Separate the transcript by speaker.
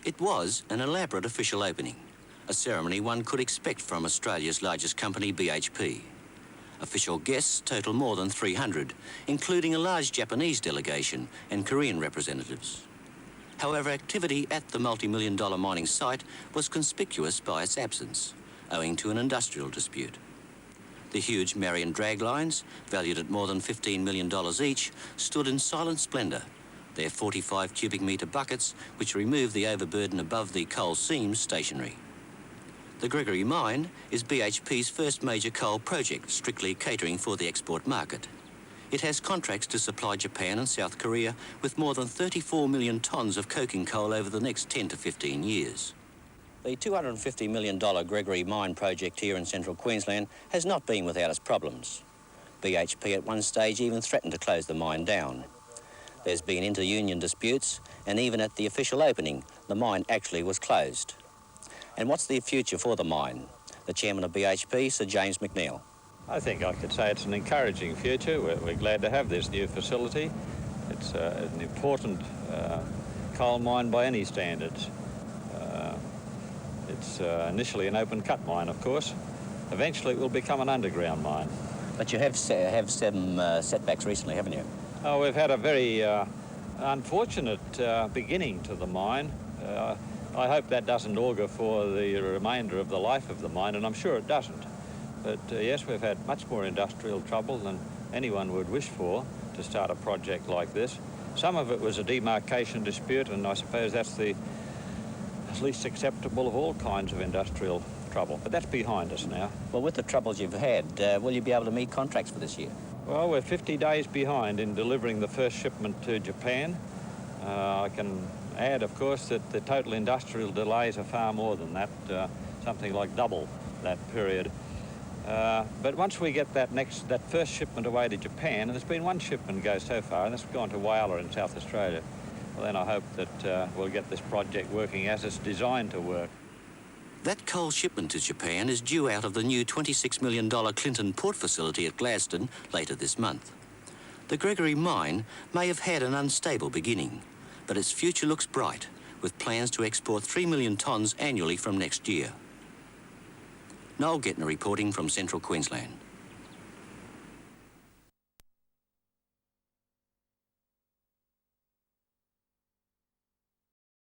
Speaker 1: It was an elaborate official opening, a ceremony one could expect from Australia's largest company, BHP. Official guests total more than 300, including a large Japanese delegation and Korean representatives. However, activity at the multi-million-dollar mining site was conspicuous by its absence, owing to an industrial dispute. The huge Marion draglines, valued at more than $15 million each, stood in silent splendour, their 45 cubic metre buckets, which remove the overburden above the coal seams, stationary. The Gregory mine is BHP's first major coal project, strictly catering for the export market. It has contracts to supply Japan and South Korea with more than 34 million tonnes of coking coal over the next 10 to 15 years. The $250 million Gregory mine project here in central Queensland has not been without its problems. BHP at one stage even threatened to close the mine down. There's been inter-union disputes, and even at the official opening, the mine actually was closed. And what's the future for the mine? The chairman of BHP, Sir James McNeill.
Speaker 2: I think I could say it's an encouraging future. We're glad to have this new facility. It's an important coal mine by any standards. It's initially an open cut mine, of course. Eventually it will become an underground mine.
Speaker 1: But you have some setbacks recently, haven't you?
Speaker 2: Oh, we've had a very unfortunate beginning to the mine. I hope that doesn't augur for the remainder of the life of the mine, and I'm sure it doesn't. But yes, we've had much more industrial trouble than anyone would wish for to start a project like this. Some of it was a demarcation dispute, and I suppose that's the least acceptable of all kinds of industrial trouble. But that's behind us now.
Speaker 1: Well, with the troubles you've had, will you be able to meet contracts for this year?
Speaker 2: Well, we're 50 days behind in delivering the first shipment to Japan. I can add, of course, that the total industrial delays are far more than that, something like double that period. But once we get that first shipment away to Japan, and there's been one shipment go so far, and that's gone to Whyalla in South Australia, well, then I hope that we'll get this project working as it's designed to work.
Speaker 1: That coal shipment to Japan is due out of the new $26 million Clinton port facility at Gladstone later this month. The Gregory mine may have had an unstable beginning, but its future looks bright, with plans to export 3 million tonnes annually from next year. Noel Gentner reporting from central Queensland.